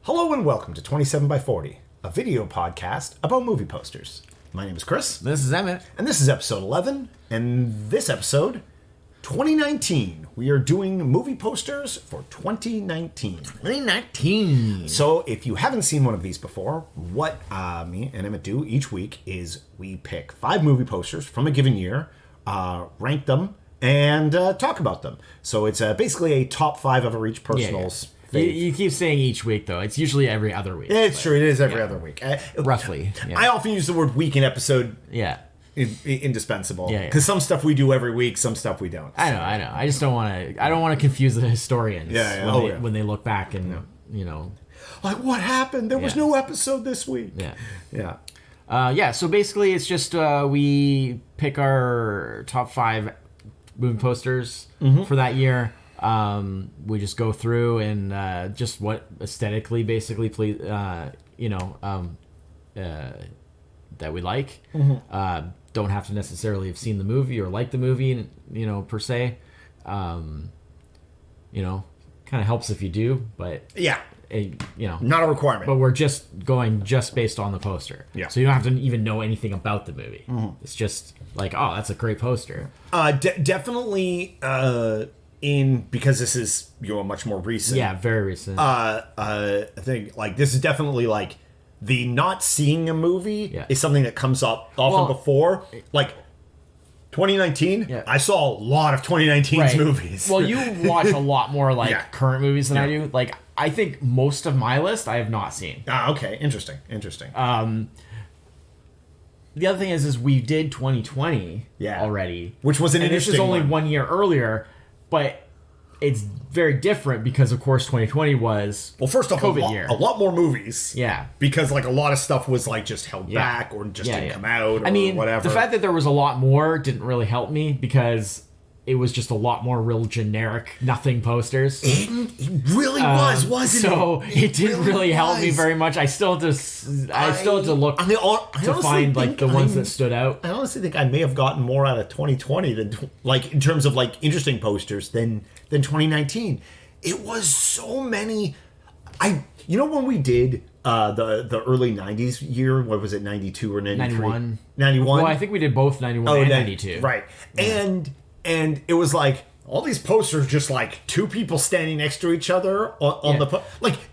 Hello and welcome to 27 by 40, a video podcast about movie posters. My name is Chris. This is Emmett. And this is episode 11. And this episode, 2019. We are doing movie posters for 2019. 2019. So if you haven't seen one of these before, what me and Emmett do each week is we pick 5 movie posters from a given year, rank them, and talk about them. So it's basically a top 5 of each person's. You keep saying each week, though. It's usually every other week. It's true. It is every other week. Roughly. Yeah. I often use the word week and episode. Yeah. Indispensable. Yeah. Because some stuff we do every week, some stuff we don't. I know. I just don't want to. I don't want to confuse the historians. When they look back and like, what happened? There was no episode this week. Yeah. So basically, it's just we pick our top 5 movie posters for that year. We just go through and just what aesthetically, basically, please, that we like. Don't have to necessarily have seen the movie or like the movie, per se. Kind of helps if you do, but not a requirement. But we're just going based on the poster. Yeah. So you don't have to even know anything about the movie. It's just like, oh, that's a great poster. Definitely. Because this is much more recent. Yeah, very recent. I think this is definitely the not seeing a movie is something that comes up often before. 2019, I saw a lot of 2019's movies. Well, you watch a lot more current movies than I do. I think most of my list I have not seen. Okay, interesting. The other thing is we did 2020 already, which was an interesting. This is only 1 year earlier. But it's very different because, of course, 2020 was first off, COVID year. A lot more movies. Yeah. Because, a lot of stuff was, just held back or just didn't come out or whatever. The fact that there was a lot more didn't really help me because it was just a lot more real generic nothing posters. It really was, wasn't it? So it didn't really help me very much. I still had to look to find the ones that stood out. I honestly think I may have gotten more out of 2020 than in terms of interesting posters than 2019. It was so many. When we did the early 90s year, what was it, 92 or 93? 91. Well, I think we did both 91 and 92. Right. Yeah. And it was all these posters just two people standing next to each other on the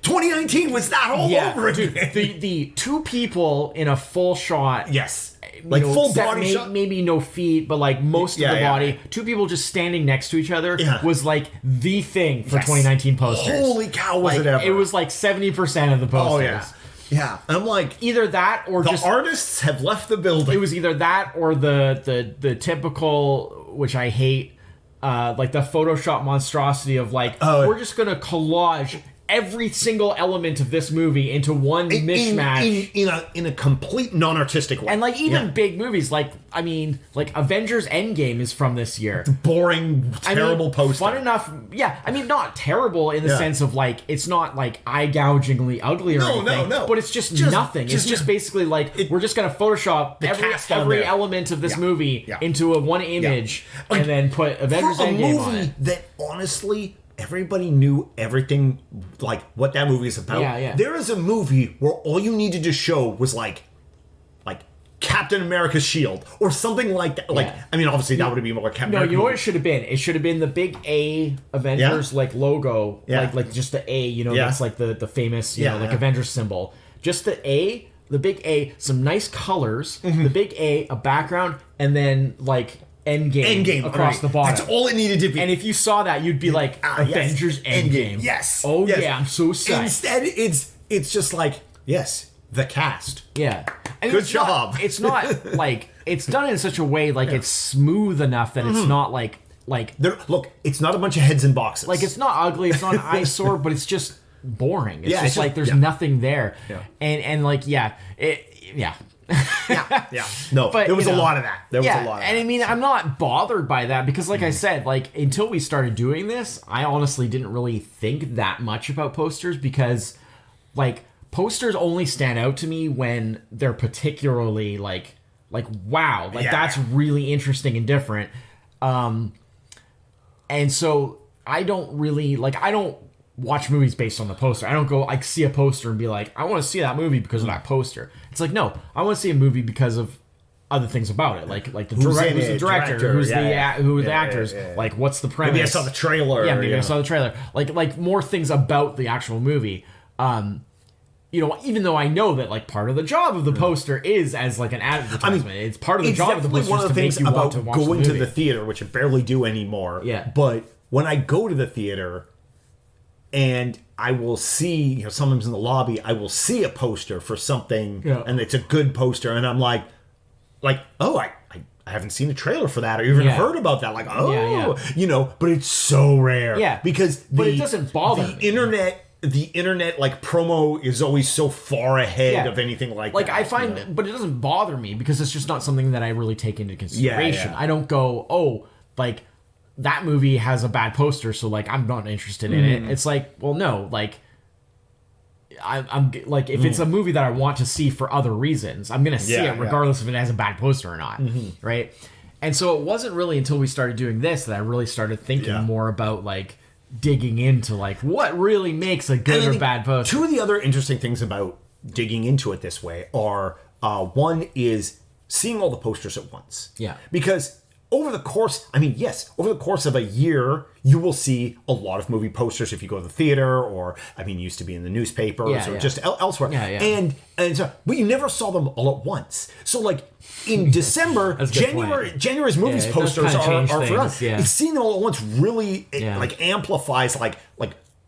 2019 was that all over again. Dude, the 2 people in a full shot. Yes. Full body shot. Maybe no feet, but most of the body. 2 people just standing next to each other was the thing for 2019 posters. Holy cow, was it ever. It was 70% of the posters. Oh, yeah. Yeah, I'm either that or the artists have left the building. It was either that or the typical, which I hate, the Photoshop monstrosity of we're just gonna collage every single element of this movie into one mishmash in a complete non-artistic way. And even big movies Avengers Endgame is from this year. Boring, terrible poster. Fun enough, not terrible in the sense of it's not eye-gougingly ugly or anything. No. But it's just nothing. It's just basically we're just gonna Photoshop every element of this movie into one image and then put Avengers Endgame on it. That honestly, everybody knew everything, what that movie is about. Yeah. There is a movie where all you needed to show was Captain America's shield or something like that. Obviously that would be more Captain America. No, you know what it should have been? It should have been the big A Avengers logo, just the A. That's the famous Avengers symbol. Just the big A, some nice colors, the big A, a background, and then Endgame across the bottom. That's all it needed to be. And if you saw that, you'd be Avengers Endgame. Yes. Oh yeah, I'm so psyched. Instead, it's just the cast. Yeah. Good job. It's not it's done in such a way it's smooth enough that it's not look, it's not a bunch of heads in boxes. It's not ugly, it's not an eyesore, but it's just boring. It's just there's nothing there. Yeah. And No, but there was a lot of that. There was a lot of that. And I'm not bothered by that because I said, until we started doing this, I honestly didn't really think that much about posters because posters only stand out to me when they're particularly wow, that's really interesting and different. And so I don't really I don't watch movies based on the poster. I don't go like see a poster and be like, I want to see that movie because of that poster. It's like, no, I want to see a movie because of other things about it, like the who's the director, who's the actors, like what's the premise. Maybe I saw the trailer. Yeah, maybe I saw the trailer. Like more things about the actual movie. You know, even though I know that like part of the job of the poster is as like an advertisement, it's part of the job of the poster one of the things to make you want to watch going the to movie. the theater, which I barely do anymore. Yeah. But when I go to the theater, and I will see, sometimes in the lobby, I will see a poster for something, and it's a good poster, and I'm like, oh, I haven't seen a trailer for that or even heard about that. Like, but it's so rare. Yeah. Because but it doesn't bother me. The internet like promo is always so far ahead of anything like that. Like I find, but it doesn't bother me because it's just not something that I really take into consideration. I don't go, oh, like that movie has a bad poster, so like I'm not interested in it. It's like, well, no, like I'm like if it's a movie that I want to see for other reasons, I'm gonna see it regardless if it has a bad poster or not, right? And so it wasn't really until we started doing this that I really started thinking more about like digging into like what really makes a good or bad poster. Two of the other interesting things about digging into it this way are one is seeing all the posters at once. Yeah. Because over the course of a year, you will see a lot of movie posters if you go to the theater, or used to be in the newspapers or just elsewhere. And so, but you never saw them all at once. So like in December, January's movies posters are for us. Yeah. And seeing them all at once really like amplifies like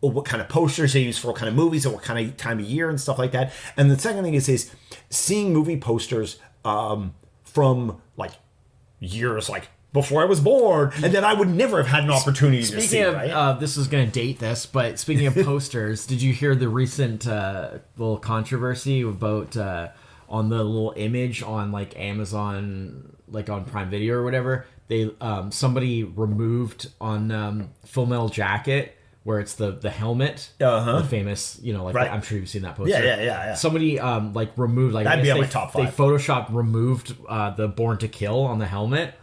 what kind of posters they use for what kind of movies and what kind of time of year and stuff like that. And the second thing is seeing movie posters from like years like before I was born, and then I would never have had an opportunity to see. Speaking of, this is going to date this, but speaking of posters, did you hear the recent little controversy about on the little image on like Amazon, like on Prime Video or whatever? They somebody removed on Full Metal Jacket, where it's the helmet, the famous, I'm sure you've seen that poster. Yeah. Somebody like removed that'd be on my top 5. They Photoshop removed the Born to Kill on the helmet.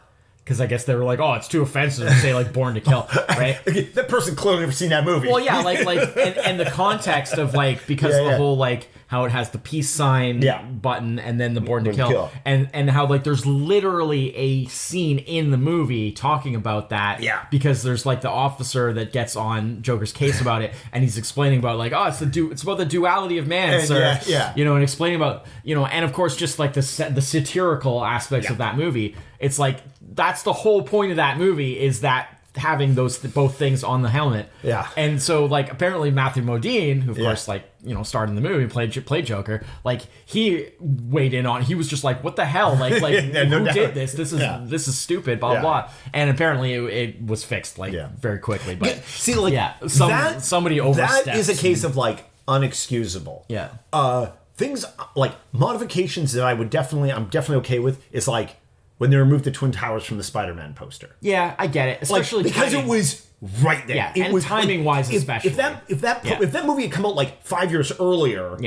Because I guess they were like, oh, it's too offensive to say like Born to Kill, right? That person clearly never seen that movie. Well, yeah, and the context of like because of the whole like how it has the peace sign button and then the Born to Kill. And how like there's literally a scene in the movie talking about that. Yeah. Because there's like the officer that gets on Joker's case about it, and he's explaining about like, oh, it's about the duality of man, sir. And explaining about and of course just like the satirical aspects of that movie. It's like that's the whole point of that movie, is that having those both things on the helmet. Yeah. And so like apparently Matthew Modine, who of course like starred in the movie, played Joker, like he weighed in on. He was just like, what the hell, like who did this? This is stupid, blah blah. And apparently it was fixed like very quickly. But see, like somebody overstepped. That is a case of like unexcusable. Yeah. Things like modifications that I'm definitely okay with is like when they removed the Twin Towers from the Spider-Man poster. Yeah, I get it. Especially because it was right there. Yeah, it and was timing-wise especially. If that movie had come out like 5 years earlier,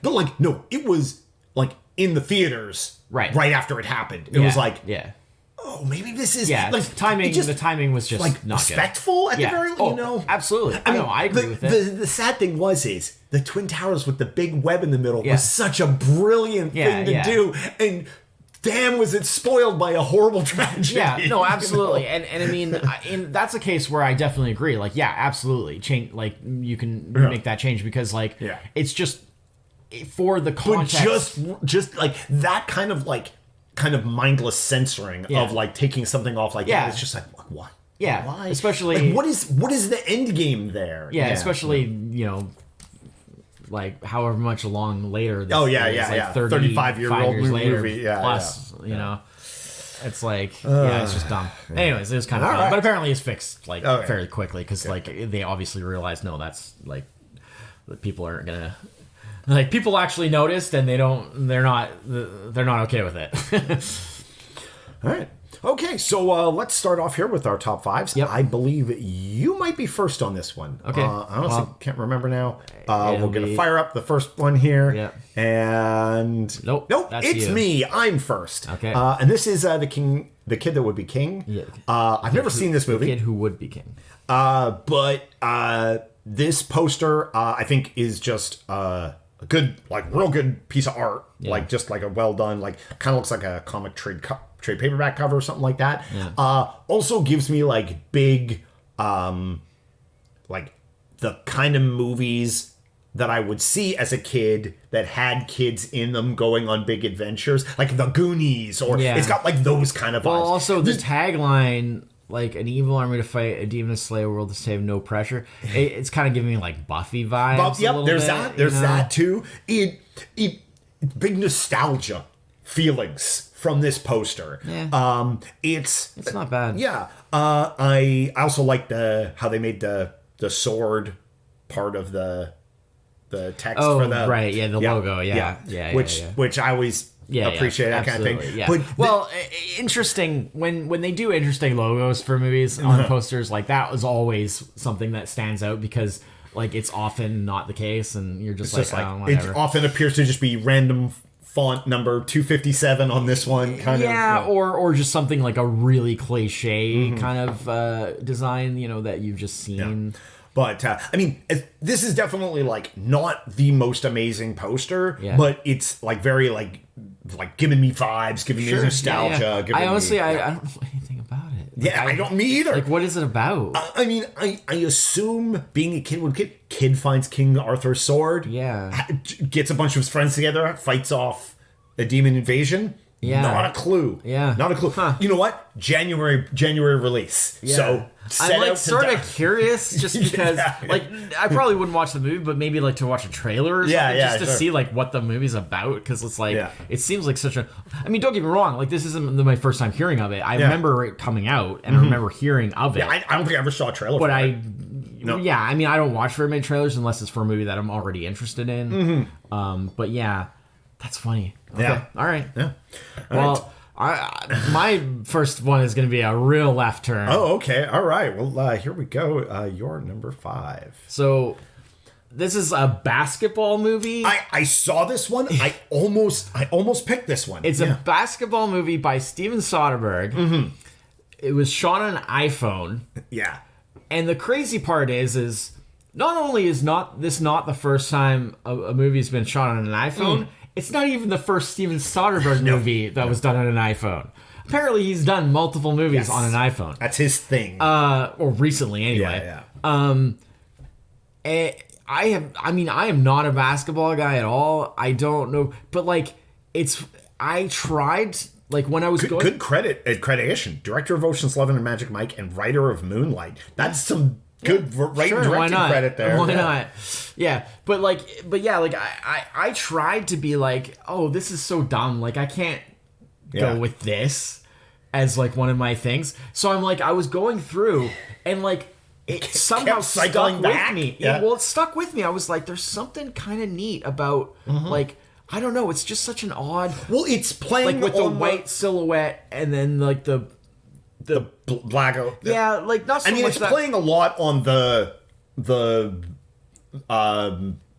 but like no, it was like in the theaters right after it happened. It was like oh, maybe this is like timing. The timing was just like not respectful good. at the very, absolutely. I agree with it. The sad thing is the Twin Towers with the big web in the middle was such a brilliant thing to do, and damn, was it spoiled by a horrible tragedy. Yeah, no, absolutely. And I mean, that's a case where I definitely agree. Like, yeah, absolutely. Change, like, you can make that change because, like, it's just for the context. But just like that kind of mindless censoring of like taking something off like that. It's just like, what? Yeah. Why? Especially. Like, what is the end game there? Yeah, especially, like however much long later. This like 35-year-old movie plus, it's like it's just dumb. Anyways, it was kind of fun, but apparently it's fixed like fairly quickly because like they obviously realized that's like people aren't gonna like people actually noticed and they're not okay with it. All right. Okay, so let's start off here with our top 5s. Yep. I believe you might be first on this one. Okay. I honestly can't remember now. We're going to fire up the first one here. Yeah. And... Nope, it's me. I'm first. Okay. And this is The Kid That Would Be King. Yeah. I've never seen this movie. The Kid Who Would Be King. But this poster, I think, is just a good, like, real good piece of art. Yeah. Like, just like a well done, like, kind of looks like a comic trade paperback cover or something like that. Yeah. Also gives me, like, big, like, the kind of movies that I would see as a kid that had kids in them going on big adventures, like the Goonies, or it's got like those kind of vibes. Well, also the tagline, like an evil army to fight, a demon to slay, a world to save, no pressure. It's kind of giving me like Buffy vibes. Yep, there's that. There's that too. It big nostalgia feelings from this poster. Yeah. It's not bad. Yeah. I also like how they made the sword part of the text for the the logo, which I always appreciate that kind of thing. Yeah. But interesting when they do interesting logos for movies on posters, like that was always something that stands out because like it's often not the case, and you're just like, oh, whatever. It often appears to just be random font number 257 on this one, kind of. Or just something like a really cliche kind of design, that you've just seen. Yeah. But, I mean, this is definitely, like, not the most amazing poster, but it's, like, very, like giving me vibes, giving me nostalgia. I honestly, I don't know anything about it. Like, I don't, me either. Like, what is it about? I mean, I assume being a kid, when kid finds King Arthur's sword, gets a bunch of his friends together, fights off a demon invasion. Yeah. Not a clue. Yeah. Not a clue. Huh. You know what? January release. Yeah. So I'm like sort of curious just because like I probably wouldn't watch the movie, but maybe like to watch a trailer or something just to see like what the movie's about, because it's like it seems like such a, I mean, don't get me wrong, like this isn't my first time hearing of it. I remember it coming out and I remember hearing of it. Yeah, I don't think I ever saw a trailer but for it. Yeah, I mean, I don't watch very many trailers unless it's for a movie that I'm already interested in. But yeah, that's funny. Okay. Yeah. All right. Yeah. Well, my first one is going to be a real left turn. Oh, okay. All right. Well, here we go. Your number 5. So, this is a basketball movie. I saw this one. I almost picked this one. It's a basketball movie by Steven Soderbergh. It was shot on an iPhone. Yeah. And the crazy part is not only is this not the first time a movie's been shot on an iPhone, it's not even the first Steven Soderbergh movie that was done on an iPhone. Apparently, he's done multiple movies on an iPhone. That's his thing. Or recently, anyway. Yeah. I am not a basketball guy at all. I don't know, but like, I tried. Like when I was good accreditation, director of Ocean's 11 and Magic Mike, and writer of Moonlight. That's some good directing credit there. Why not? Yeah, but I tried to be like, oh, this is so dumb. Like I can't go with this as like one of my things. So I'm like, I was going through and like it somehow stuck with me. Yeah. Well, it stuck with me. I was like, there's something kind of neat about like. I don't know. It's just such an odd. Well, it's playing like with the white silhouette and then like the black. Yeah, like not so much. I mean, it's playing a lot on the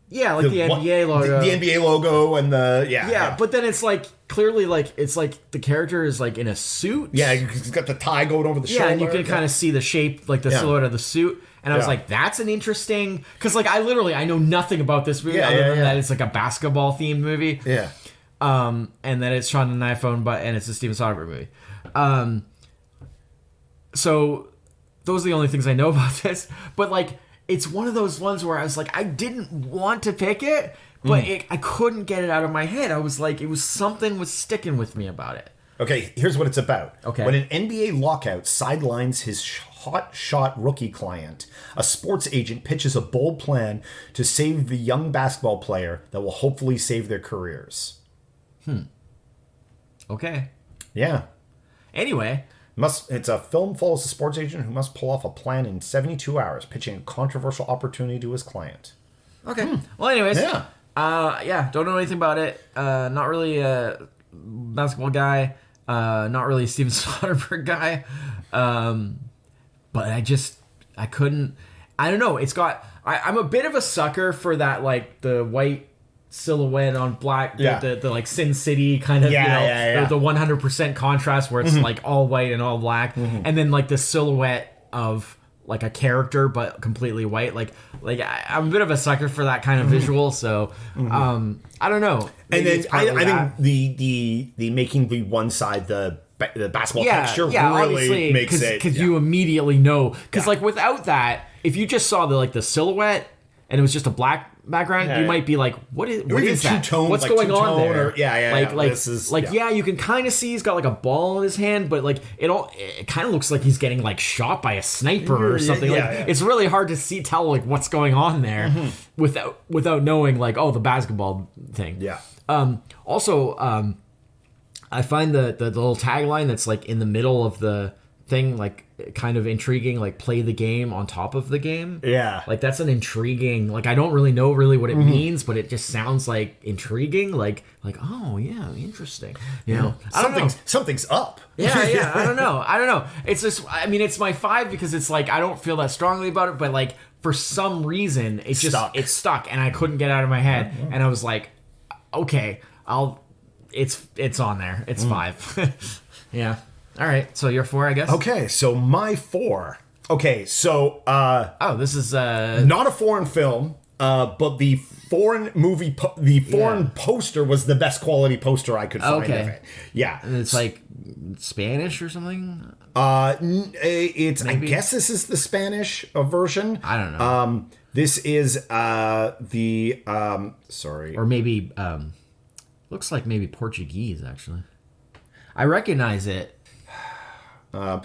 yeah, like the NBA logo, the NBA logo, and the But then it's like clearly like it's like the character is like in a suit. Yeah, he's got the tie going over the shoulder. Yeah, and you can kind of see the shape, like the silhouette of the suit. And I was like, that's an interesting... Because, like, I know nothing about this movie other than that it's, like, a basketball-themed movie. Yeah. And that it's shot on an iPhone, and it's a Steven Soderbergh movie. So, those are the only things I know about this. But, like, it's one of those ones where I was like, I didn't want to pick it, but I couldn't get it out of my head. I was like, something was sticking with me about it. Okay, here's what it's about. Okay. When an NBA lockout sidelines his hot shot rookie client, a sports agent pitches a bold plan to save the young basketball player that will hopefully save their careers. Okay. Yeah. Anyway. It's a film follows a sports agent who must pull off a plan in 72 hours, pitching a controversial opportunity to his client. Okay. Well, anyways. Yeah. Don't know anything about it. Not really a basketball guy. Not really a Steven Soderbergh guy. But I couldn't, I don't know. It's got, I'm a bit of a sucker for that, like the white silhouette on black, the like Sin City kind of, the 100% contrast where it's like all white and all black. And then like the silhouette of like a character but completely white. Like I'm a bit of a sucker for that kind of visual. So I don't know. And Maybe then it's partly I that. think the making the one side the basketball Yeah, texture yeah, really obviously, makes it. because you immediately know. Because Yeah. like without that, if you just saw the silhouette and it was just a black background, Yeah, you yeah. might be like, what is Or even that? two-tone, What's like going on two-tone there? or- yeah, Like this is- yeah, you can kind of see he's got like a ball in his hand, but like it kind of looks like he's getting like shot by a sniper or Yeah, something. yeah, Like yeah. it's really hard to tell like what's going on there without knowing like, oh, the basketball thing. Yeah. Also, I find the little tagline that's like in the middle of the thing like kind of intriguing, like play the game on top of the game. Yeah. Like that's an intriguing, like I don't really know what it means, but it just sounds like intriguing, like oh yeah, interesting. You know, I don't know. Something's up. Yeah, I don't know. It's just, I mean, it's my 5 because it's like I don't feel that strongly about it, but like for some reason it's stuck and I couldn't get out of my head, and I was like, okay, it's on there. It's 5. Yeah. All right. So you're 4, I guess. Okay, so my 4. Okay, so Oh, this is not a foreign film, but the foreign movie, the foreign poster was the best quality poster I could find Okay. of it. Yeah, it's like Spanish or something. it's. Maybe. I guess this is the Spanish version. I don't know. This is the sorry. Or maybe looks like maybe Portuguese actually. I recognize it. The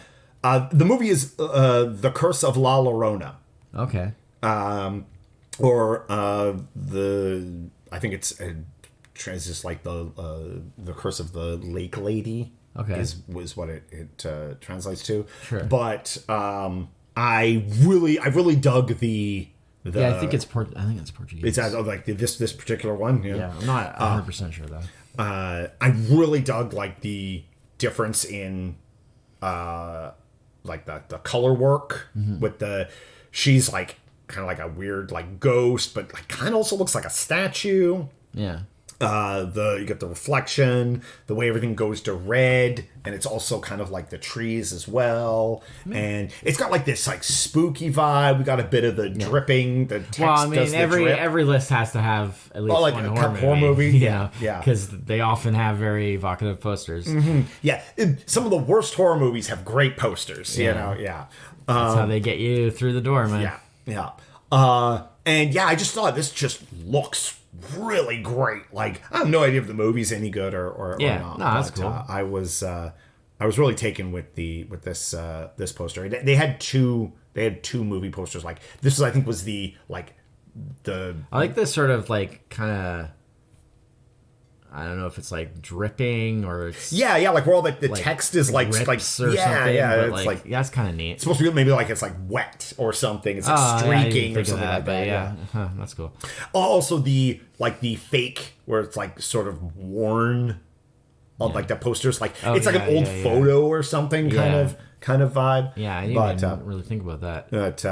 movie is The Curse of La Llorona. Okay. Or I think it's just like the Curse of the Lake Lady. Okay. was what it translates to. Sure. But I really dug the Yeah, I think it's Portuguese. it's like this particular one. Yeah, I'm not 100% sure though. I really dug like the difference in like the color work with she's like kind of like a weird like ghost, but like kind of also looks like a statue. Yeah. You get the reflection, the way everything goes to red, and it's also kind of like the trees as well. And it's got like this like spooky vibe. We got a bit of the dripping. The text Well, I mean, does the drip. every list has to have at least like one a horror movie. you Yeah, know, yeah. because they often have very evocative posters. Yeah, some of the worst horror movies have great posters. You Yeah. know, yeah. That's how they get you through the door, man. Yeah. And yeah, I just thought this just looks really great. Like, I have no idea if the movie's any good or Yeah, not. no, that's but, cool. I was really taken with this poster. They had two movie posters. Like this was, I think, was the I like this sort of like kind of. I don't know if it's like dripping or it's yeah, like where all the like text is like rips or something. yeah, but it's like that's kind of neat. it's supposed to be maybe like it's like wet or something. It's like Yeah, I didn't streaking or think of something like but that. yeah, Huh, that's cool. Also, the fake where it's like sort of worn, on like the posters, like it's like an old photo or something kind of vibe. Yeah, I didn't really think about that. But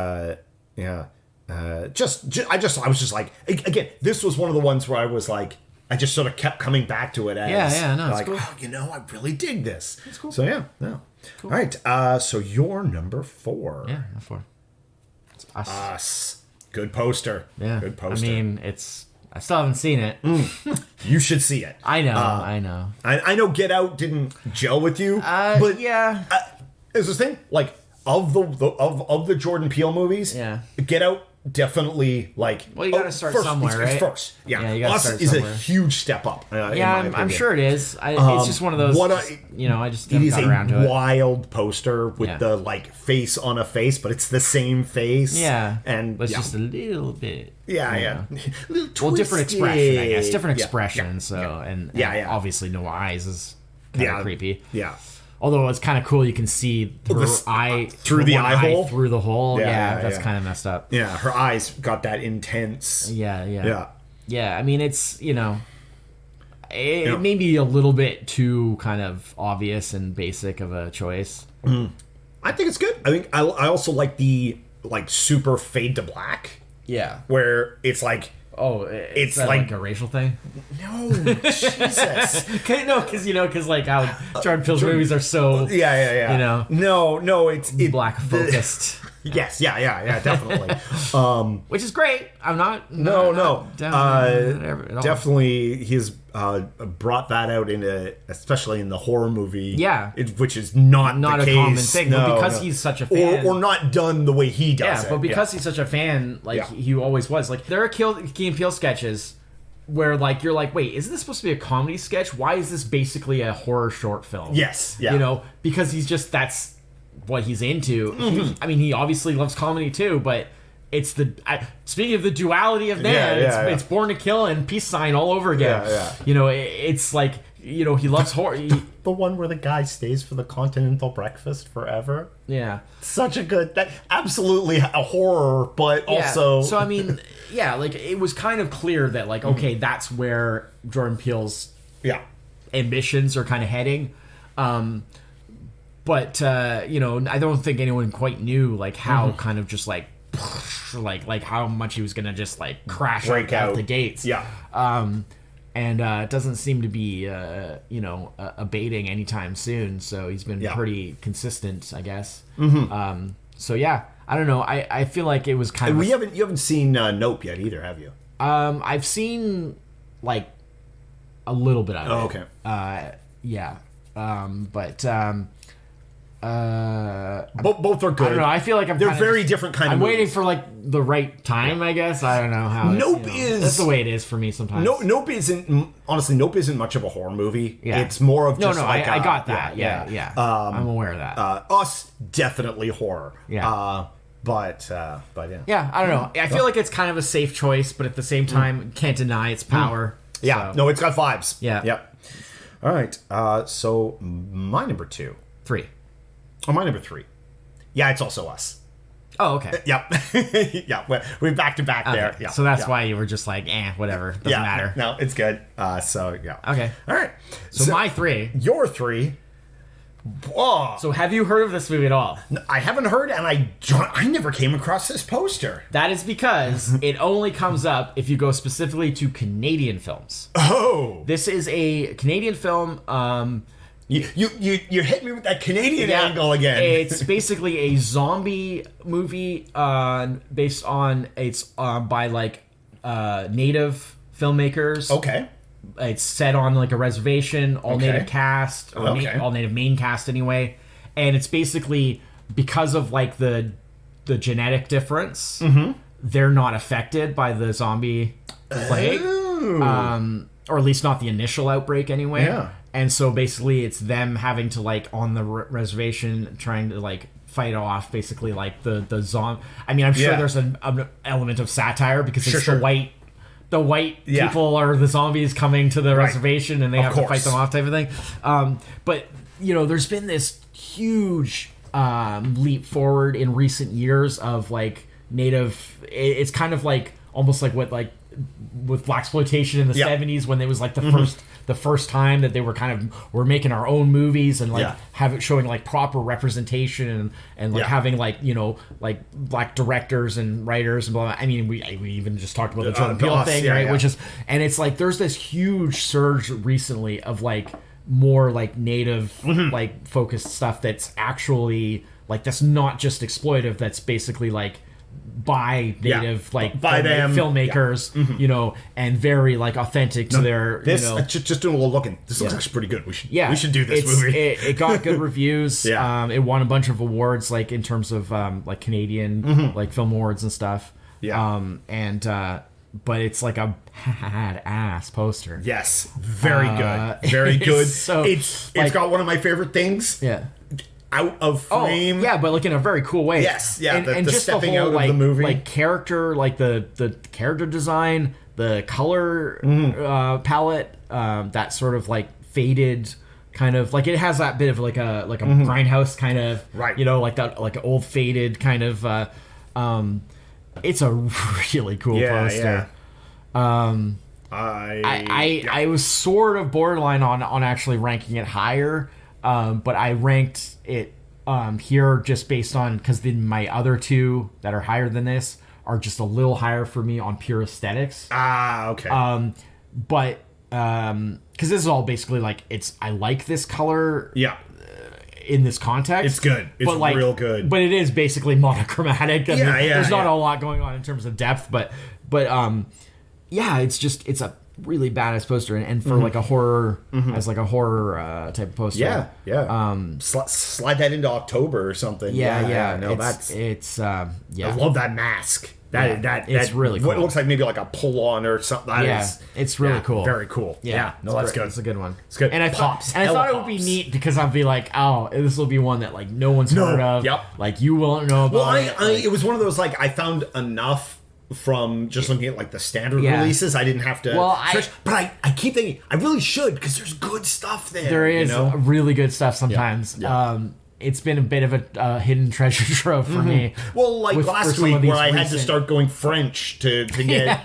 yeah, I was just like, again, this was one of the ones where I was like, I just sort of kept coming back to it as no, it's like, cool. oh, I really dig this. That's cool. So yeah. Cool. All right, so you're number 4. Yeah, that's 4. It's Us. Us. Good poster. Yeah, Good poster. I mean, I still haven't seen it. You should see it. I know. I know Get Out didn't gel with you, but yeah, is this thing like of the Jordan Peele movies? Yeah. Get Out definitely like. Well, you gotta start first, somewhere, it's right? first. Yeah, Yeah, you gotta Us start is somewhere. a huge step up. yeah, I'm sure it is. It's just one of those. I just It haven't is got around to a it. wild poster with Yeah. the like face on a face, but it's the same face. Yeah, and but it's yeah. just a little bit. Yeah. Well, different expression, I guess. Different Yeah, expression. yeah, So yeah. and Yeah. obviously no eyes is kind of creepy. Yeah. Although it's kind of cool, you can see her eye through the one eye hole? through the hole. Yeah, Yeah, yeah, that's yeah. kind of messed up. Yeah, her eyes got that intense. Yeah. I mean, it's it Yeah. may be a little bit too kind of obvious and basic of a choice. I think it's good. I think I also like the super fade to black Yeah. where it's like Oh, It's that like- a racial thing. no Jesus. Okay, no, because like how Jordan Peele's movies are so Yeah. You know. No, it's black focused. Yes, yeah, definitely. Which is great. I'm not. No. Definitely. Definitely, he's brought that out especially in the horror movie. Yeah. Which is not a the common case. thing, but because he's such a fan, or not done the way he does it. But because he's such a fan, he always was. Like, there are Key and Peele sketches where, like, you're like, wait, isn't this supposed to be a comedy sketch? Why is this basically a horror short film? Yes, yeah. Because that's what he's into. He obviously loves comedy too, but it's speaking of the duality of man, it's Born to Kill and Peace Sign all over again. It's like, he loves horror. The one where the guy stays for the continental breakfast forever. Yeah. Such a good, absolutely a horror, but also. So, it was kind of clear that, like, okay, that's where Jordan Peele's ambitions are kind of heading. But I don't think anyone quite knew, like, how kind of just, like how much he was going to just, like, crash out the gates. Yeah. And it doesn't seem to be, abating anytime soon. So he's been pretty consistent, I guess. So, yeah, I don't know. I feel like it was kind of... You haven't seen Nope yet either, have you? I've seen, like, a little bit of it. Oh, okay. Both are good. I don't know. I feel like they're very different kind of I'm movies. waiting for, like, the right time, I guess. I don't know how. Nope is... That's the way it is for me sometimes. Nope isn't... Honestly, Nope isn't much of a horror movie. Yeah. It's more of just I got that. Yeah. I'm aware of that. Us, definitely horror. Yeah. But yeah. Yeah, I don't know. I feel like it's kind of a safe choice, but at the same time, can't deny its power. Yeah. So. No, it's got vibes. Yeah. Yep. All right. So my number 2. 3. Oh, my number 3. Yeah, it's also Us. Oh, okay. Yep. We're back to back there. Yeah. So that's why you were just like, whatever. Doesn't matter. No, it's good. So, yeah. Okay. All right. So my 3. Your 3. Whoa. So have you heard of this movie at all? I haven't heard, and I never came across this poster. That is because it only comes up if you go specifically to Canadian films. Oh. This is a Canadian film. You hit me with that Canadian angle again. It's basically a zombie movie based on by like native filmmakers. Okay. It's set on like a reservation, all native cast, or all native main cast anyway, and it's basically because of like the genetic difference, they're not affected by the zombie plague, or at least not the initial outbreak anyway. Yeah. And so basically, it's them having to like on the reservation trying to like fight off basically like the zombie. I mean, I'm sure there's an element of satire because it's the white people are the zombies coming to the reservation and they have to fight them off type of thing. But, there's been this huge leap forward in recent years of like native... It's kind of like almost like what like with blaxploitation in the 70s when there was like the first time that they were we're making our own movies and like showing like proper representation and like having like like black directors and writers and blah, blah. I mean we even just talked about the Jordan Peele thing, right? Which is, and it's like there's this huge surge recently of like more like native like focused stuff that's actually like that's not just exploitive, that's basically like by native like by them filmmakers, and very like authentic to their just doing a little looking. This looks actually pretty good. We should do this movie. It got good reviews. It won a bunch of awards like in terms of like Canadian like film awards and stuff. But it's like a badass poster. Yes, very good, very good. So it's got one of my favorite things. Out of frame. But like in a very cool way. Yes, yeah. And the just stepping the whole, out like, of the movie, like character, like the character design, the color palette, that sort of like faded kind of like it has that bit of like a grindhouse kind of like that like an old faded kind of. It's a really cool poster. I was sort of borderline on actually ranking it higher. But I ranked it here just based on because my other 2 that are higher than this are just a little higher for me on pure aesthetics. Okay. But because this is all basically like I like this color. in this context. It's good. It's but, like, real good. But it is basically monochromatic. I mean, Yeah, there's not a lot going on in terms of depth, but yeah, it's a really badass poster, and for like a horror as like a horror type of poster. Yeah. Slide that into October or something. Yeah. No, it's I love that mask. It's really cool. What looks like maybe like a pull-on or something. It's really cool. Very cool. Yeah. No, that's good. It's a good one. It's good. And I thought it would be neat because I'd be like, oh, this will be one that like no one's heard of. Yep. Like you won't know about. Well, it was one of those like I found enough from just looking at like the standard releases. I didn't have to search, but I keep thinking I really should because there's good stuff there. There is really good stuff sometimes. Yeah. It's been a bit of a hidden treasure trove for me. Well, like last week where I had to start going French to get...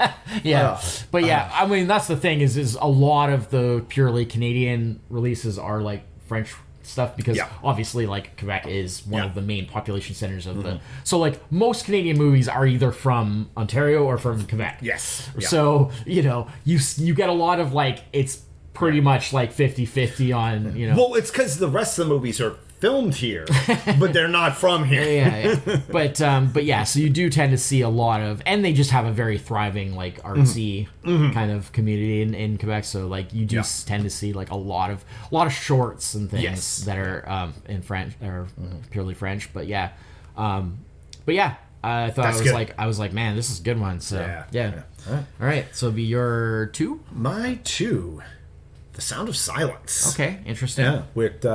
But I mean, that's the thing is a lot of the purely Canadian releases are like French stuff because obviously like Quebec is one of the main population centers of the... So like most Canadian movies are either from Ontario or from Quebec. Yes. Yeah. So, you get a lot of like, it's pretty much like 50-50 on, Well, it's because the rest of the movies are filmed here, but they're not from here. Yeah. But yeah, so you do tend to see a lot of, and they just have a very thriving like artsy kind of community in Quebec. So like you do tend to see like a lot of shorts and things that are in French or purely French. But yeah, I thought I was like, man, this is a good one. So yeah. All right. So it'll be your 2. My 2, The Sound of Silence. Okay, interesting. Yeah, with.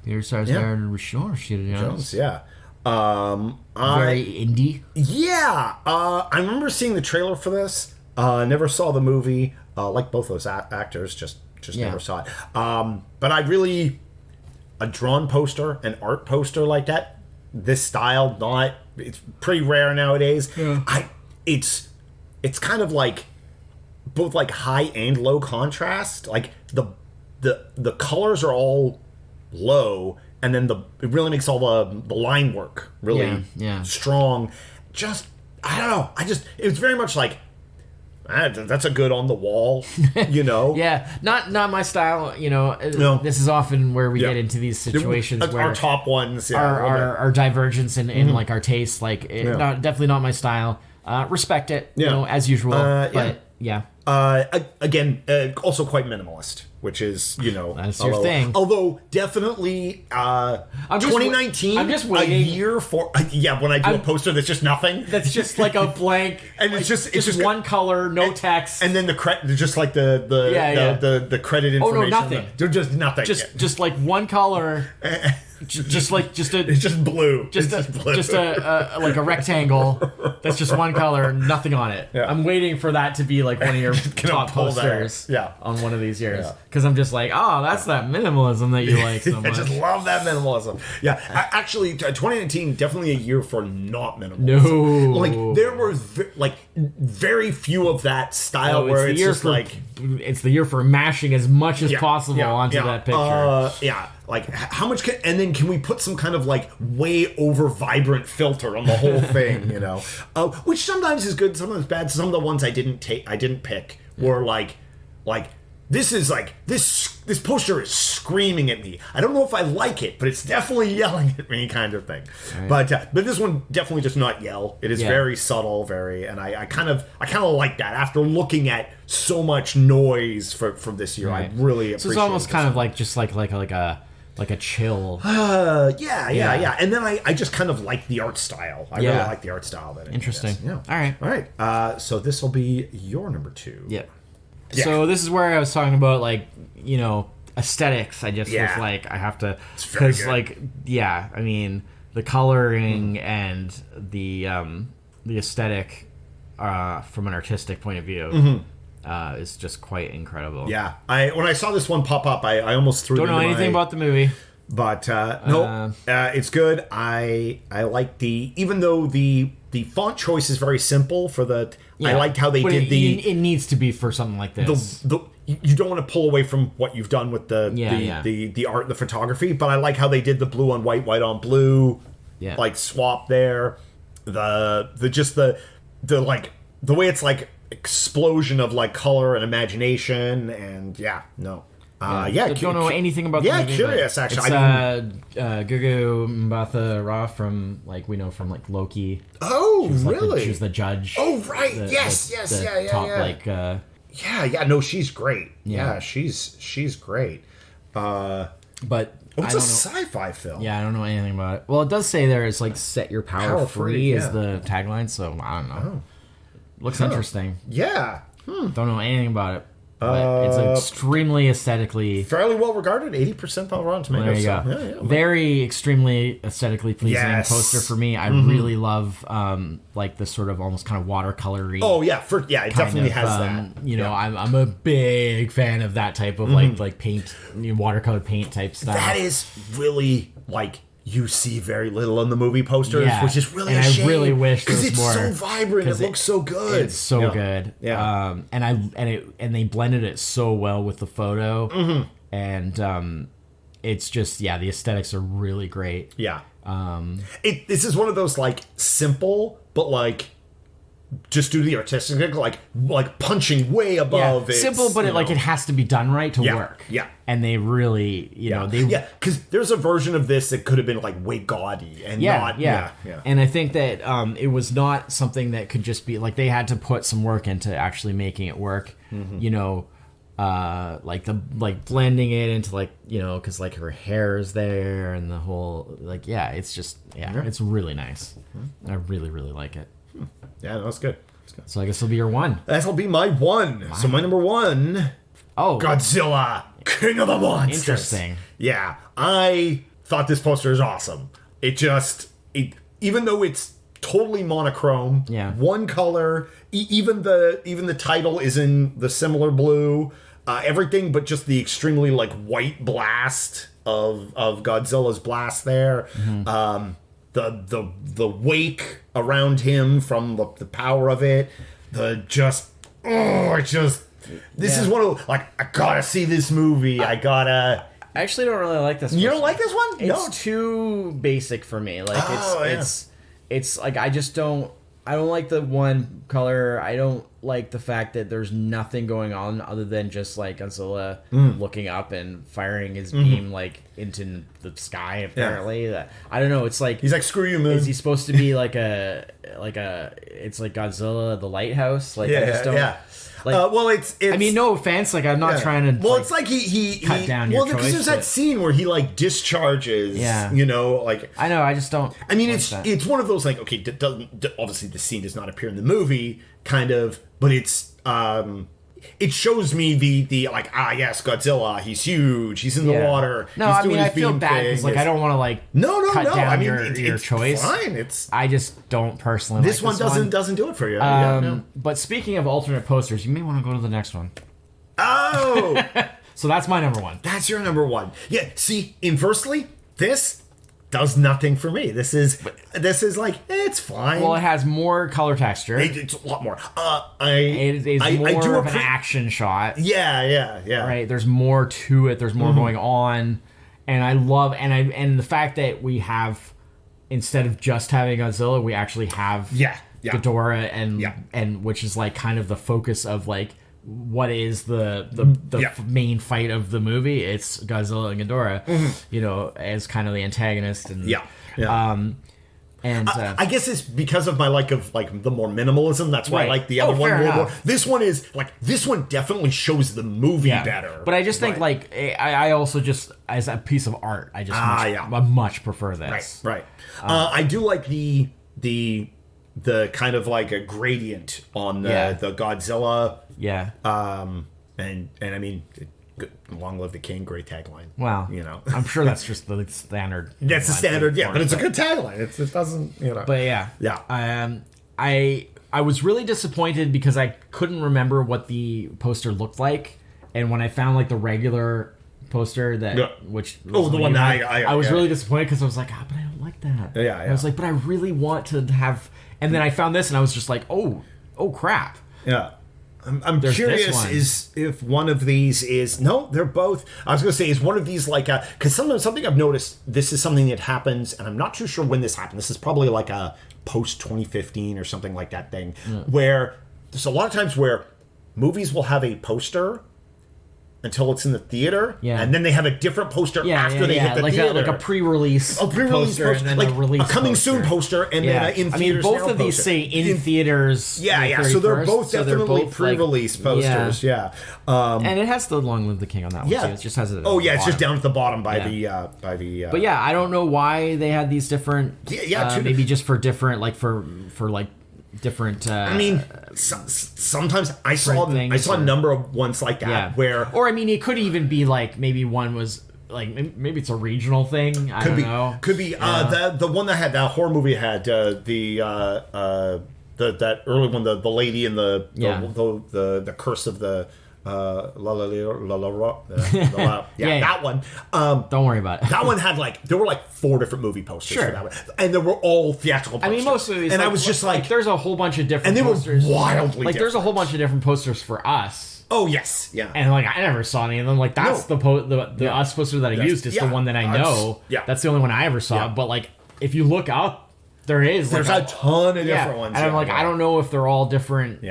Here's Aaron Jones. Yeah. Very indie. Yeah. I remember seeing the trailer for this. Never saw the movie. Like both those actors, just never saw it. But I really a drawn poster, an art poster like that, this style, it's pretty rare nowadays. Yeah. It's kind of like both like high and low contrast. Like the colors are all low, and then it really makes all the line work really strong. Just I don't know. It was very much like that's a good on the wall, Yeah, not my style. No. This is often where we get into these situations where our top ones, our divergence in like our taste, like definitely not my style. Respect it, as usual. But again, also quite minimalist, which is, that's your thing. Although definitely 2019, I'm just waiting. A year for when I do a poster that's just nothing. That's just like a blank, and it's just one color, no text, and then the credit, just like the credit information. Oh no, nothing. They're just nothing. Just like one color. It's just blue. Just a like a rectangle that's just one color, nothing on it. Yeah. I'm waiting for that to be like one of your top posters on one of these years. Because I'm just like, oh, that's that minimalism that you like so much. I just love that minimalism. Yeah. Actually, 2019, definitely a year for not minimalism. No. Like, there were very few of that style where it's just like... It's the year for mashing as much as possible onto that picture. Like, how much can we put some kind of like way over vibrant filter on the whole thing, which sometimes is good, sometimes bad. Some of the ones I didn't pick were like this poster is screaming at me. I don't know if I like it, but it's definitely yelling at me, kind of thing. Right. But this one definitely does not yell. It is very subtle, and I kind of like that after looking at so much noise from this year. Right. I really appreciate it. So it's almost kind of like just like a chill. Yeah. And then I just kind of like the art style. I really like the art style that it Interesting. Yeah. All right. So this will be your number 2. Yeah. So this is where I was talking about like, aesthetics. I just was like, I have to, because like, I mean, the coloring and the aesthetic from an artistic point of view is just quite incredible. Yeah. When I saw this one pop up, I almost threw it. Don't know anything about the movie. But it's good. I like even though the font choice is very simple for the. I liked how they did it needs to be for something like this. You don't want to pull away from what you've done with the art and the photography, but I like how they did the blue on white, white on blue, like swap there. The way it's like explosion of like color and imagination and Don't know anything about the movie. Yeah, curious, actually. It's Gugu Mbatha-Raw from, like, we know from, like, Loki. Oh, really? She was the judge. Oh, right. Yes. Top, like... no, she's great. Yeah, she's great. But it's a sci-fi film. Yeah, I don't know anything about it. Well, it does say there it's like set your power free is the tagline, so I don't know. Oh. Looks interesting. Yeah. Don't know anything about it. But it's extremely aesthetically... fairly well regarded, 80% on Rotten Tomatoes. There you go. Very extremely aesthetically pleasing poster for me. I really love like the sort of almost kind of watercolory. Oh yeah, it definitely has that. You know, I'm a big fan of that type of like paint, watercolor paint type stuff. That is really like... you see very little in the movie posters, which is really a shame. I really wish there was because it's so vibrant. It looks so good. It's so good. Yeah. And they blended it so well with the photo, and it's just the aesthetics are really great. Yeah. This is one of those like simple, but like just do the artistic, like punching way above. Yeah. Simple, but it has to be done right to work. Yeah. And they really, because there's a version of this that could have been like way gaudy and not. Yeah. And I think that it was not something that could just be like they had to put some work into actually making it work. You know, like blending it into like, you know, because like her hair is there and the whole it's just it's really nice. I really like it. Yeah, that's good. So I guess it'll be your one. That'll be my one. Wow. So my number one. Oh, Godzilla, King of the Monsters. Interesting. Yeah, I thought this poster is awesome. Even though it's totally monochrome, one color, even the title is in the similar blue, everything but just the extremely like white blast of Godzilla's blast there. The wake around him from the power of it, this is one of like, I gotta see this movie. I actually don't really like this one. You don't like this one? It's too basic for me. Like it's like I don't like the one color. I don't like the fact that there's nothing going on other than just like Godzilla looking up and firing his beam like into the sky. Apparently, I don't know. It's like he's like, screw you, man. Is he supposed to be like a? It's like Godzilla, the lighthouse. Like I just don't. Like, well, it's. I mean, no offense. Like, I'm not trying to. Well, it's like he cut down your choice. Well, because there's that scene where he like discharges. Yeah. You know, like. I know. I just don't. I mean, it's one of those like, okay, obviously the scene does not appear in the movie, kind of, but it's it shows me the like, yes, Godzilla, he's huge, he's in the water. No, I mean, I feel bad because like I don't want to like cut down I mean, your choice. Fine, I just don't personally. This one doesn't do it for you. But speaking of alternate posters, you may want to go to the next one. Oh, so that's my number one. That's your number one. Yeah. See, inversely, this does nothing for me. This is like, it's fine. Well, it has more color texture. It's a lot more. It is more of an action shot. Yeah. Right. There's more to it. There's more going on, and I love and the fact that we have, instead of just having Godzilla, we actually have Ghidorah and which is like kind of the focus of like what is the main fight of the movie. It's Godzilla and Ghidorah, you know, as kind of the antagonist and I guess it's because of my like of like the more minimalism. That's why I like the other one more. This one is like, this one definitely shows the movie better. But I just think like I also just as a piece of art, I just I much prefer this. Right. I do like the kind of like a gradient on the Godzilla. Yeah. And I mean, long live the king, great tagline. Wow. You know, I'm sure that's just the standard. That's the standard, but it's a good tagline. It doesn't, you know. But yeah. I was really disappointed because I couldn't remember what the poster looked like, and when I found like the regular poster which was the one that I was really disappointed because I was like, but I don't like that. Yeah. I was like, but I really want to have, and then I found this and I was just like, oh crap. Yeah. I'm curious if one of these is... No, they're both... I was going to say, is one of these like a... Because something I've noticed, this is something that happens, and I'm not too sure when this happened. This is probably like a post-2015 or something like that thing, where there's a lot of times where movies will have a poster, until it's in the theater, Yeah. and then they have a different poster after they hit the like theater. like a pre-release, poster, and then like a release a coming poster. soon poster, and then an in theaters. Both now of these poster. say in theaters. Yeah. So they're both definitely pre-release posters. Yeah. And it has the "Long Live the King" on that one too. It just has it. It's just down at the bottom by the. But yeah, I don't know why they had these different. Maybe just for different, like for like different. I mean, sometimes I saw a number of ones like that where, or I mean, it could even be like maybe one was like maybe it's a regional thing. I don't know. Could be the one that had that horror movie had that early one, the lady in the curse of the. That one. Don't worry about it. That one had there were 4 different movie posters for that one, and they were all theatrical posters. I mean, most movies, and I was just like, there's a whole bunch of different, and they posters. were wildly different. There's a whole bunch of different posters for us. Oh yes, yeah. And I never saw any of them. That's the us poster that I used is the one that I know. That's the only one I ever saw. But if you look up. There's a ton of different ones. And I'm I don't know if they're all different,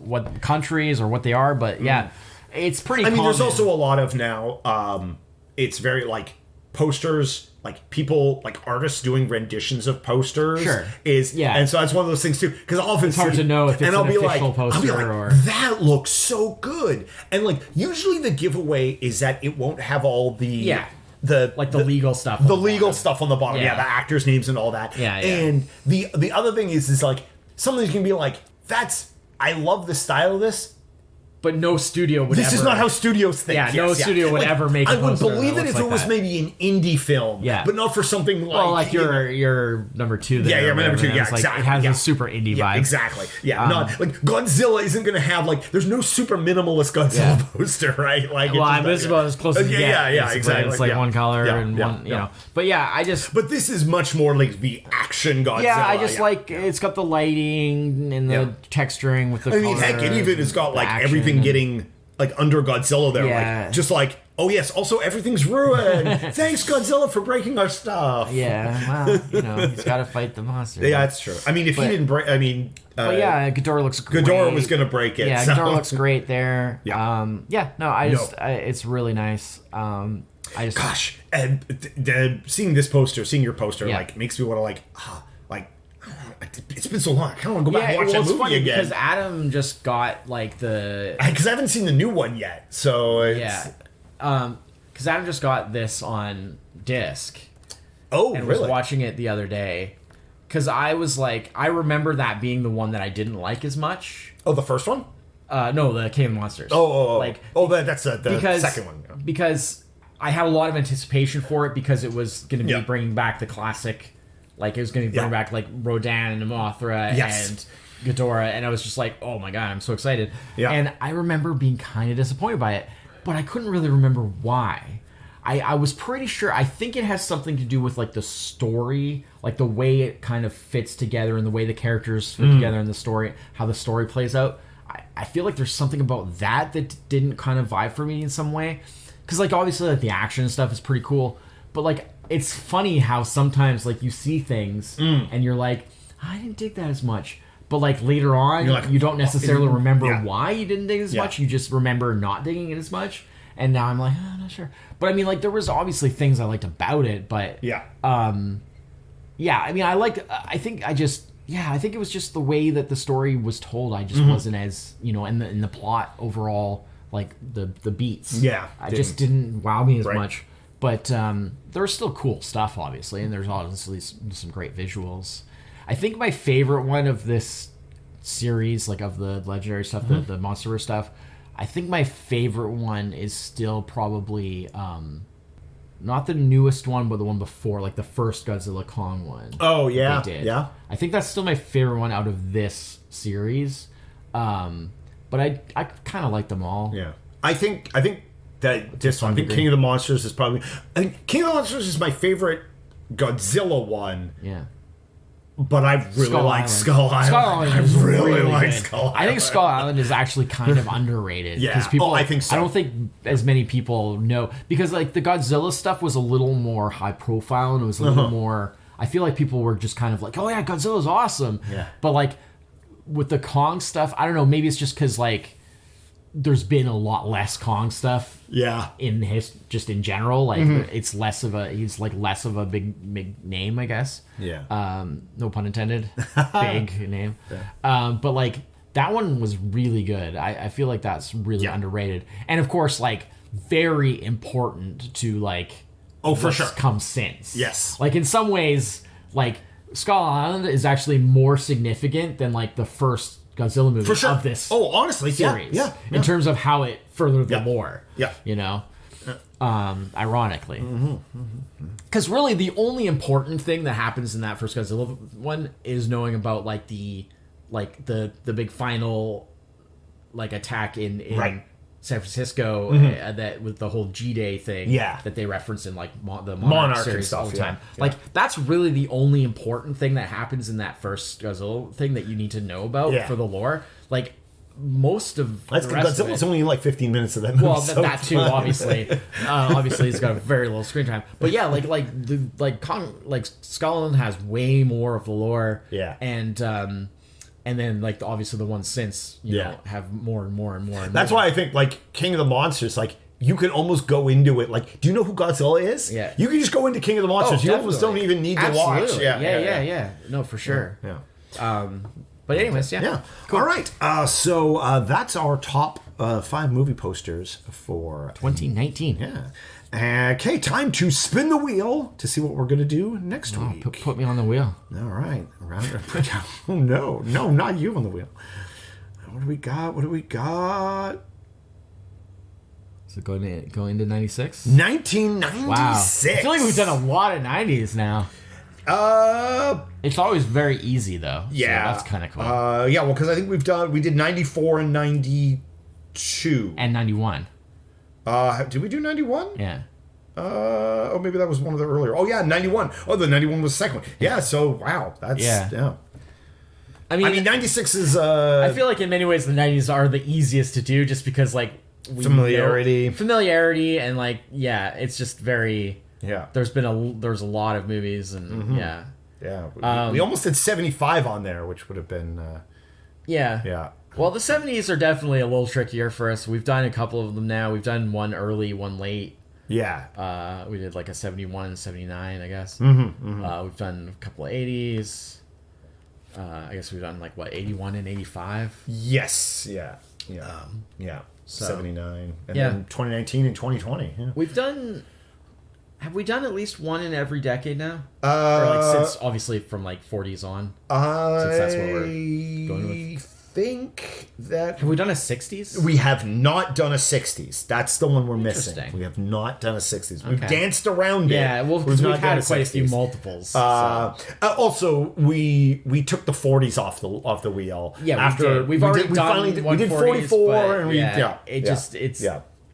what countries or what they are, but it's pretty common. There's also a lot of now, it's very posters, people, artists doing renditions of posters. Sure. And so that's one of those things too, because I'll often it's hard to know if it's an official poster or... That looks so good. And usually the giveaway is that it won't have all the... the legal stuff. The legal stuff on the bottom. Yeah, the actors' names and all that. Yeah. And the other thing is something can be I love the style of this. But no studio would This is not how studios think. Yeah, no studio would ever make a poster. I would believe it if it was maybe an indie film. Yeah. But not for something like... Well, your number 2 there. Yeah, my number 2. Yeah, exactly. It has a super indie vibe. Exactly. Yeah, not... Godzilla isn't going to have, there's no super minimalist Godzilla poster, right? This is about as close as you get. Yeah, exactly. It's one color and one, know. But yeah, I just... But this is much more the action Godzilla. Yeah, I just it's got the lighting and the texturing with the color. Heck, it even has got, everything getting under Godzilla there, oh yes, also everything's ruined. Thanks Godzilla for breaking our stuff. Yeah, well, he's got to fight the monster. Yeah, that's true. If he didn't break, but Ghidorah looks great. Ghidorah was going to break it. Yeah, Ghidorah looks great there. Yeah. It's really nice. And seeing this poster, seeing your poster, makes me want to it's been so long. I kind of want to go back and watch that movie again. Because Adam just got the... Because I haven't seen the new one yet, so it's... because Adam just got this on disc. Oh, and really? was watching it the other day. Because I was I remember that being the one that I didn't like as much. Oh, the first one? No, the King of Monsters. That's the second one. Yeah. Because I had a lot of anticipation for it because it was going to be bringing back the classic... it was going to bring back Rodan and Mothra and Ghidorah, and I was just oh my god, I'm so excited. Yeah. And I remember being kind of disappointed by it, but I couldn't really remember why. I was pretty sure, I think it has something to do with the story, the way it kind of fits together and the way the characters fit together in the story, how the story plays out. I feel like there's something about that didn't kind of vibe for me in some way. Because obviously the action and stuff is pretty cool, but it's funny how sometimes you see things and you're I didn't dig that as much, but later on you don't necessarily remember why you didn't dig it as much. You just remember not digging it as much, and now I'm I'm not sure. But there was obviously things I liked about it, but I think it was just the way that the story was told. I just wasn't as in the plot overall, the beats. I just didn't wow me as much. But there's still cool stuff, obviously, and there's obviously some great visuals. I think my favorite one of this series, of the legendary stuff, the Monsterverse stuff, I think my favorite one is still probably not the newest one, but the one before, the first Godzilla Kong one. Oh, yeah. They did. Yeah. I think that's still my favorite one out of this series. But I kind of like them all. Yeah. I think that this one, I think King of the Monsters is probably... I think King of the Monsters is my favorite Godzilla one. Yeah. But I really like Skull Island. Skull Island I is really like good. Skull Island. I think Skull Island is actually kind of underrated. Yeah. People, I think so. I don't think as many people know. Because the Godzilla stuff was a little more high profile and it was a little more... I feel like people were just kind of oh yeah, Godzilla's awesome. Yeah. But with the Kong stuff, I don't know, maybe it's just because there's been a lot less Kong stuff Yeah. in just in general. Like it's less of a he's like less of a big name, I guess. Yeah. No pun intended. Big name. But like that one was really good. I feel like that's really underrated. And of course, like very important to like for sure. come since. Yes. Like in some ways, like Skull Island is actually more significant than like the first Godzilla movie For sure. of this honestly, series. Yeah. In terms of how it furthered the lore. Yeah. You know? Ironically. Because really the only important thing that happens in that first Godzilla one is knowing about like the big final like attack in Right. San Francisco that with the whole G-Day thing that they reference in like the Monarch series stuff, all the time. yeah. Like that's really the only important thing that happens in that first Godzilla thing that you need to know about for the lore. Like most of That's the rest Godzilla's of it, only like 15 minutes of that movie. well, so that too, fun. obviously. Obviously, it's got a very little screen time. But yeah, like Skull Island has way more of the lore. Yeah. And then like obviously the ones since you know have more and more and more. And That's more. why I think like King of the Monsters, like you can almost go into it like, do you know who Godzilla is? Yeah. You can just go into King of the Monsters. You almost don't even need to watch. Absolutely. Yeah. No, for sure. Yeah. But anyways, Yeah. Cool. All right. So that's our top 5 movie posters for 2019. Yeah. Okay, time to spin the wheel to see what we're going to do next week. Put me on the wheel. All right. Oh, no, not you on the wheel. What do we got? Is it going into 96? 1996. Wow. I feel like we've done a lot of 90s now. It's always very easy though. Yeah. So that's kind of cool. Yeah, well, because I think we did 94 and 92. And 91. Did we do 91? Yeah. Oh, maybe that was one of the earlier. Oh, yeah, 91. Oh, the 91 was the second one. Yeah, so, wow. That's, yeah. I mean, 96 is, I feel like in many ways the 90s are the easiest to do just because, like, familiarity and, like, yeah, it's just very... Yeah. There's a lot of movies and, yeah. Yeah. We almost did 75 on there, which would have been, Yeah. Yeah. Well, the 70s are definitely a little trickier for us. We've done a couple of them now. We've done one early, one late. Yeah. We did like a 71 and 79, I guess. We've done a couple of 80s. I guess we've done like, what, 81 and 85? Yes. Yeah. Yeah. Yeah. So, 79. And then 2019 and 2020. Yeah. We've done... Have we done at least one in every decade now? Or like since, obviously, from like 40s on? Since that's what we're going with. Think that... Have we done a 60s? We have not done a 60s. That's the one we're missing. Interesting. We have not done a 60s. We've danced around it. Yeah, well, because we've had quite a few multiples. Also, we took the 40s off the wheel. Yeah, after we've already done we did 44 and it's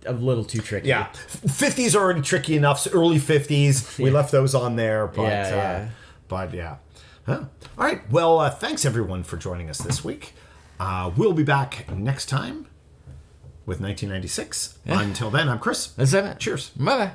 a little too tricky. Yeah, 50s are already tricky enough. So early 50s, we left those on there. But but yeah. Huh. All right. Well, thanks everyone for joining us this week. We'll be back next time with 1996. Until then, I'm Chris. That's it. Cheers. Bye-bye.